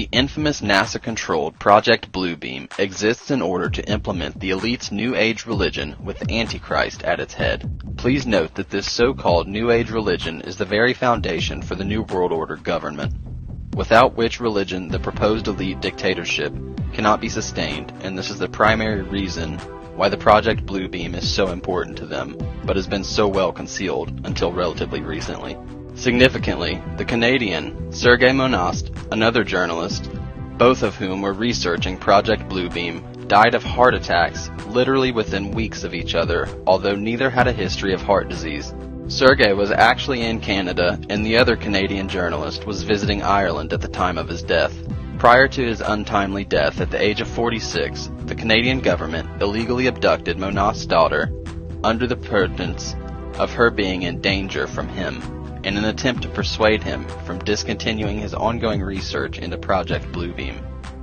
The infamous NASA-controlled Project Bluebeam exists in order to implement the elite's New Age religion with Antichrist at its head. Please note that this so-called New Age religion is the very foundation for the New World Order government, without which religion the proposed elite dictatorship cannot be sustained, and this is the primary reason why the Project Bluebeam is so important to them, but has been so well concealed until relatively recently. Significantly, the Canadian Sergei Monast, another journalist, both of whom were researching Project Bluebeam, died of heart attacks literally within weeks of each other, although neither had a history of heart disease. Sergei was actually in Canada, and the other Canadian journalist was visiting Ireland at the time of his death. Prior to his untimely death at the age of 46, the Canadian government illegally abducted Monast's daughter under the pretense of her being in danger from him, in an attempt to persuade him from discontinuing his ongoing research into Project Bluebeam.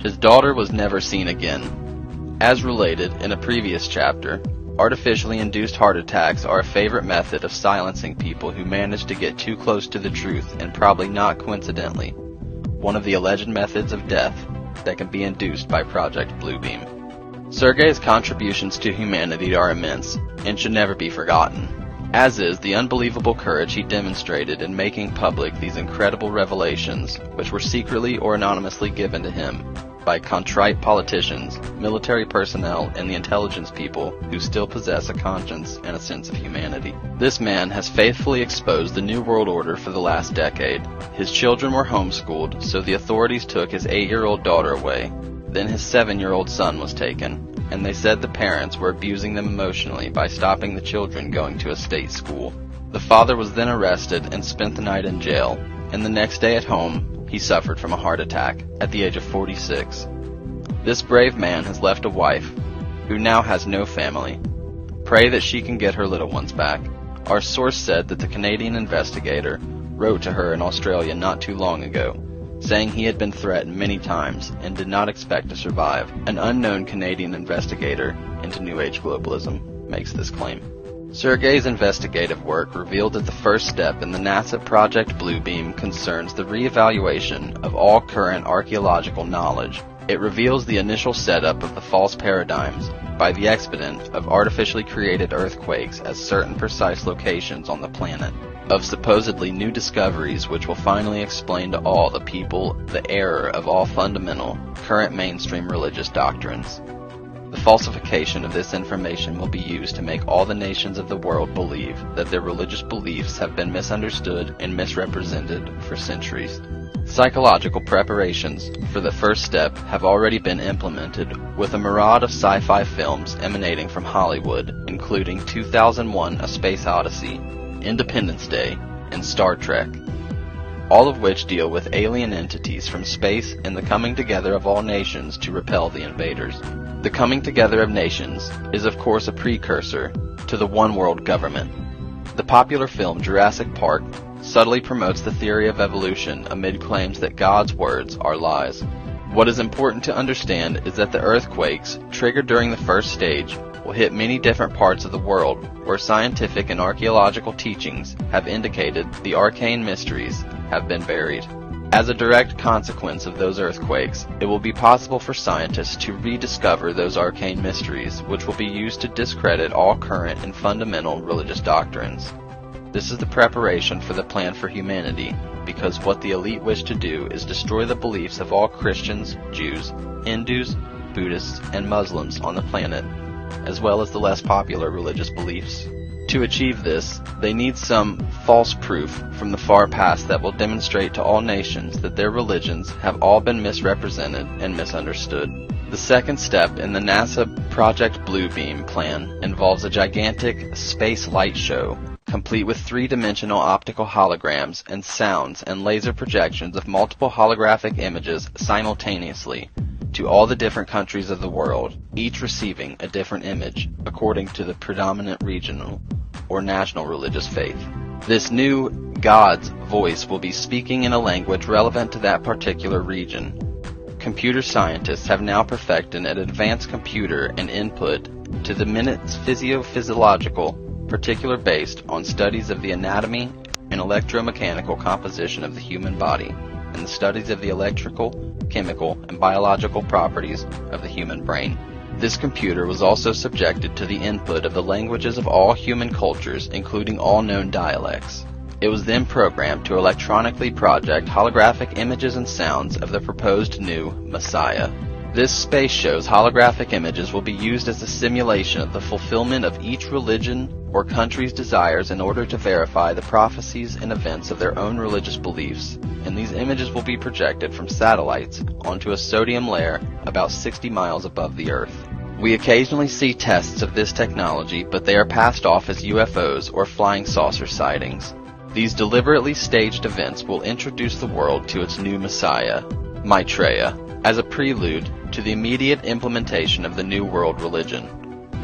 His daughter was never seen again. As related in a previous chapter, artificially induced heart attacks are a favorite method of silencing people who manage to get too close to the truth, and probably not coincidentally, one of the alleged methods of death that can be induced by Project Bluebeam. Sergei's contributions to humanity are immense and should never be forgotten, as is the unbelievable courage he demonstrated in making public these incredible revelations, which were secretly or anonymously given to him by contrite politicians, military personnel, and the intelligence people who still possess a conscience and a sense of humanity. This man has faithfully exposed the New World Order for the last decade. His children were homeschooled, so the authorities took his 8-year-old daughter away. Then his 7-year-old son was taken, and they said the parents were abusing them emotionally by stopping the children going to a state school. The father was then arrested and spent the night in jail, and the next day at home, he suffered from a heart attack at the age of 46. This brave man has left a wife, who now has no family. Pray that she can get her little ones back. Our source said that the Canadian investigator wrote to her in Australia not too long ago, saying he had been threatened many times and did not expect to survive. An unknown Canadian investigator into New Age globalism makes this claim. Sergei's investigative work revealed that the first step in the NASA Project Bluebeam concerns the re-evaluation of all current archaeological knowledge. It reveals the initial setup of the false paradigms by the expedient of artificially created earthquakes at certain precise locations on the planet, of supposedly new discoveries which will finally explain to all the people the error of all fundamental, current mainstream religious doctrines. The falsification of this information will be used to make all the nations of the world believe that their religious beliefs have been misunderstood and misrepresented for centuries. Psychological preparations for the first step have already been implemented with a myriad of sci-fi films emanating from Hollywood, including 2001: A Space Odyssey, Independence Day, and Star Trek, all of which deal with alien entities from space and the coming together of all nations to repel the invaders. The coming together of nations is of course a precursor to the one world government. The popular film Jurassic Park subtly promotes the theory of evolution amid claims that God's words are lies. What is important to understand is that the earthquakes triggered during the first stage will hit many different parts of the world where scientific and archaeological teachings have indicated the arcane mysteries have been buried. As a direct consequence of those earthquakes, it will be possible for scientists to rediscover those arcane mysteries, which will be used to discredit all current and fundamental religious doctrines. This is the preparation for the plan for humanity, because what the elite wish to do is destroy the beliefs of all Christians, Jews, Hindus, Buddhists, and Muslims on the planet, as well as the less popular religious beliefs. To achieve this, they need some false proof from the far past that will demonstrate to all nations that their religions have all been misrepresented and misunderstood. The second step in the NASA Project Bluebeam plan involves a gigantic space light show, complete with three-dimensional optical holograms and sounds and laser projections of multiple holographic images simultaneously to all the different countries of the world, each receiving a different image according to the predominant regional or national religious faith. This new God's voice will be speaking in a language relevant to that particular region. Computer scientists have now perfected an advanced computer and input to the minute's physiological particular based on studies of the anatomy and electromechanical composition of the human body. in the studies of the electrical, chemical, and biological properties of the human brain. This computer was also subjected to the input of the languages of all human cultures, including all known dialects. It was then programmed to electronically project holographic images and sounds of the proposed new Messiah. This space show's holographic images will be used as a simulation of the fulfillment of each religion or country's desires in order to verify the prophecies and events of their own religious beliefs, and these images will be projected from satellites onto a sodium layer about 60 miles above the Earth. We occasionally see tests of this technology, but they are passed off as UFOs or flying saucer sightings. These deliberately staged events will introduce the world to its new Messiah, Maitreya, as a prelude to the immediate implementation of the New World religion.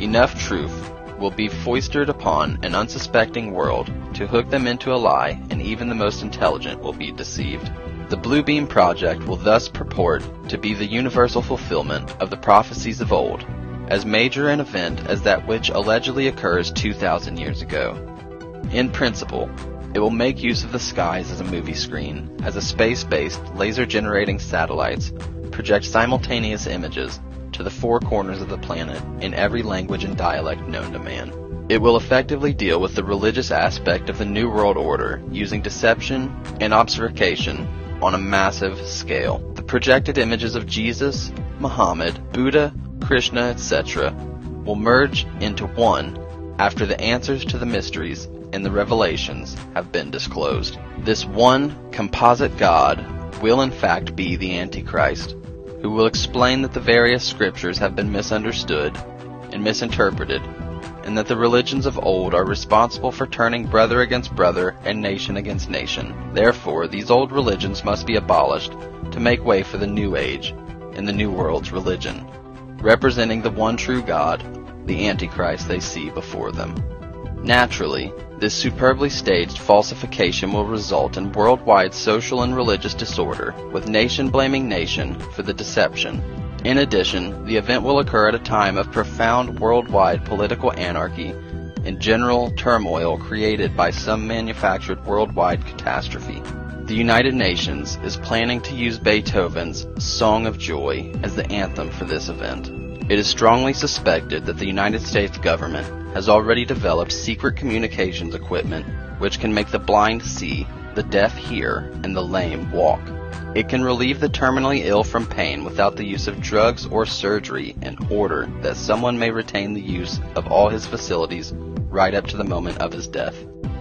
Enough truth will be foisted upon an unsuspecting world to hook them into a lie, and even the most intelligent will be deceived. The Blue Beam Project will thus purport to be the universal fulfillment of the prophecies of old, as major an event as that which allegedly occurs 2,000 years ago. In principle, it will make use of the skies as a movie screen, as a space-based, laser-generating satellites project simultaneous images to the four corners of the planet in every language and dialect known to man. It will effectively deal with the religious aspect of the New World Order using deception and obfuscation on a massive scale. The projected images of Jesus, Muhammad, Buddha, Krishna, etc. will merge into one after the answers to the mysteries and the revelations have been disclosed. This one composite God will in fact be the Antichrist, who will explain that the various scriptures have been misunderstood and misinterpreted, and that the religions of old are responsible for turning brother against brother and nation against nation. Therefore, these old religions must be abolished to make way for the New Age and the New World's religion, representing the one true God, the Antichrist they see before them. Naturally, this superbly staged falsification will result in worldwide social and religious disorder, with nation blaming nation for the deception. In addition, the event will occur at a time of profound worldwide political anarchy and general turmoil created by some manufactured worldwide catastrophe. The United Nations is planning to use Beethoven's Song of Joy as the anthem for this event. It is strongly suspected that the United States government has already developed secret communications equipment which can make the blind see, the deaf hear, and the lame walk. It can relieve the terminally ill from pain without the use of drugs or surgery in order that someone may retain the use of all his facilities right up to the moment of his death.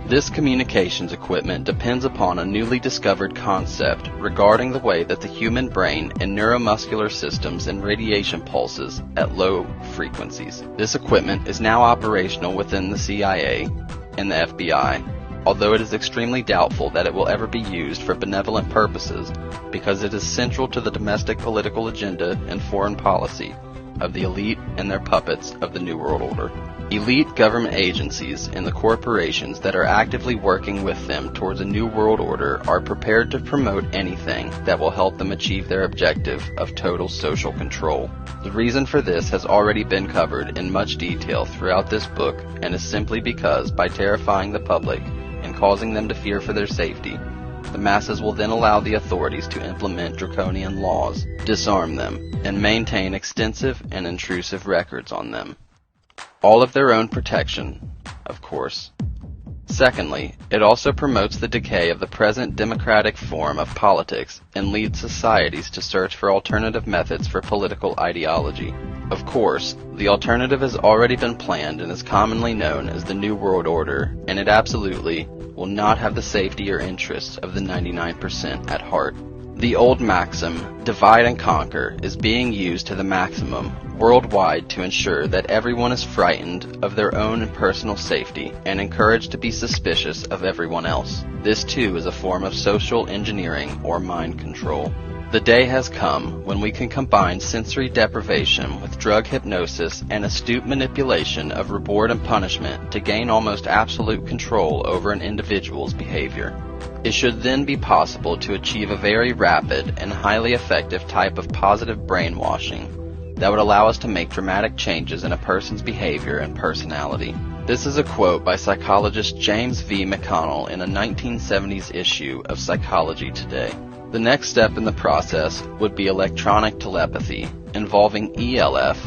This communications equipment depends upon a newly discovered concept regarding the way that the human brain and neuromuscular systems and radiation pulses at low frequencies. This equipment is now operational within the CIA and the FBI, although it is extremely doubtful that it will ever be used for benevolent purposes because it is central to the domestic political agenda and foreign policy of the elite and their puppets of the New World Order. Elite government agencies and the corporations that are actively working with them towards a new world order are prepared to promote anything that will help them achieve their objective of total social control. The reason for this has already been covered in much detail throughout this book, and is simply because by terrifying the public and causing them to fear for their safety, the masses will then allow the authorities to implement draconian laws, disarm them, and maintain extensive and intrusive records on them. All of their own protection, of course. Secondly, it also promotes the decay of the present democratic form of politics and leads societies to search for alternative methods for political ideology. Of course, the alternative has already been planned and is commonly known as the New World Order, and it absolutely will not have the safety or interests of the 99% at heart. The old maxim, divide and conquer, is being used to the maximum worldwide to ensure that everyone is frightened of their own personal safety and encouraged to be suspicious of everyone else. This too is a form of social engineering or mind control. The day has come when we can combine sensory deprivation with drug hypnosis and astute manipulation of reward and punishment to gain almost absolute control over an individual's behavior. It should then be possible to achieve a very rapid and highly effective type of positive brainwashing that would allow us to make dramatic changes in a person's behavior and personality. This is a quote by psychologist James V. McConnell in a 1970s issue of Psychology Today. The next step in the process would be electronic telepathy, involving ELF,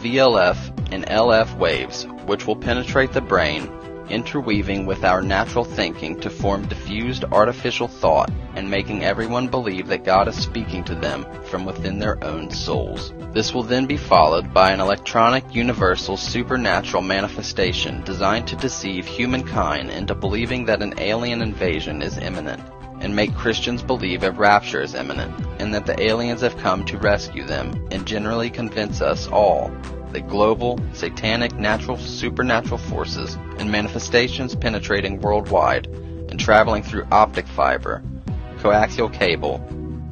VLF, and LF waves, which will penetrate the brain, interweaving with our natural thinking to form diffused artificial thought and making everyone believe that God is speaking to them from within their own souls. This will then be followed by an electronic universal supernatural manifestation designed to deceive humankind into believing that an alien invasion is imminent, and make Christians believe a rapture is imminent, and that the aliens have come to rescue them, and generally convince us all that global, satanic, natural, supernatural forces and manifestations penetrating worldwide and traveling through optic fiber, coaxial cable,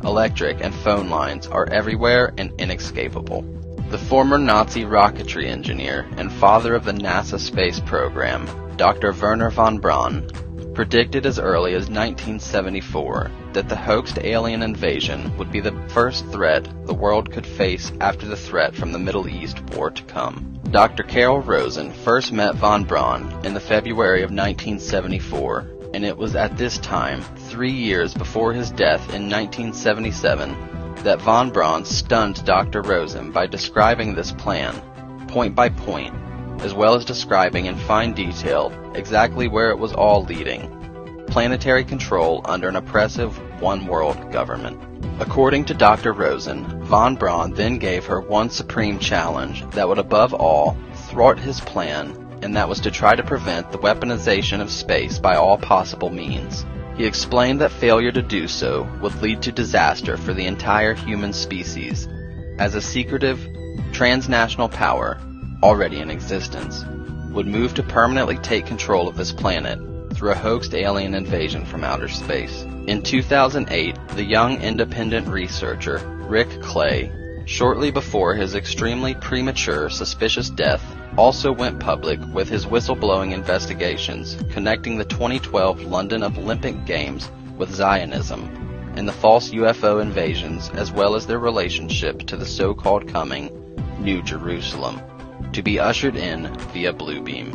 electric, and phone lines are everywhere and inescapable. The former Nazi rocketry engineer and father of the NASA space program, Dr. Wernher von Braun, predicted as early as 1974 that the hoaxed alien invasion would be the first threat the world could face after the threat from the Middle East war to come. Dr. Carol Rosen first met von Braun in the February of 1974, and it was at this time, 3 years before his death in 1977, that von Braun stunned Dr. Rosen by describing this plan, point by point, as well as describing in fine detail exactly where it was all leading: planetary control under an oppressive one-world government. According to Dr. Rosen, von Braun then gave her one supreme challenge that would above all thwart his plan, and that was to try to prevent the weaponization of space by all possible means. He explained that failure to do so would lead to disaster for the entire human species, as a secretive, transnational power, already in existence, would move to permanently take control of this planet through a hoaxed alien invasion from outer space. In 2008, the young independent researcher Rick Clay, shortly before his extremely premature, suspicious death, also went public with his whistleblowing investigations connecting the 2012 London Olympic Games with Zionism and the false UFO invasions, as well as their relationship to the so-called coming New Jerusalem, to be ushered in via Bluebeam.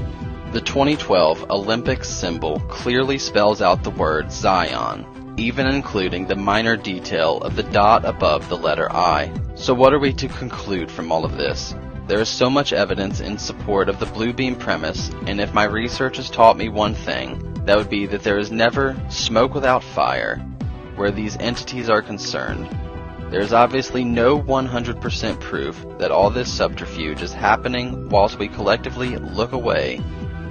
The 2012 Olympic symbol clearly spells out the word Zion, even including the minor detail of the dot above the letter I. So what are we to conclude from all of this? There is so much evidence in support of the Bluebeam premise, and if my research has taught me one thing, that would be that there is never smoke without fire where these entities are concerned. There is obviously no 100% proof that all this subterfuge is happening whilst we collectively look away,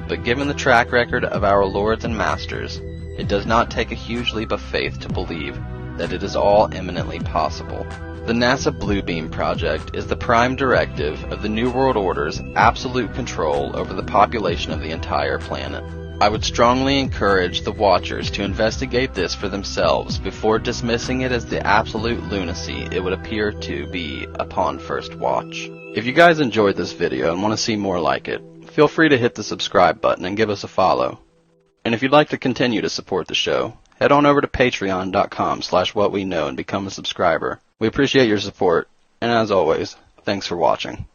but given the track record of our lords and masters, it does not take a huge leap of faith to believe that it is all eminently possible. The NASA Bluebeam project is the prime directive of the New World Order's absolute control over the population of the entire planet. I would strongly encourage the watchers to investigate this for themselves before dismissing it as the absolute lunacy it would appear to be upon first watch. If you guys enjoyed this video and want to see more like it, feel free to hit the subscribe button and give us a follow. And if you'd like to continue to support the show, head on over to patreon.com/whatweknow and become a subscriber. We appreciate your support, and as always, thanks for watching.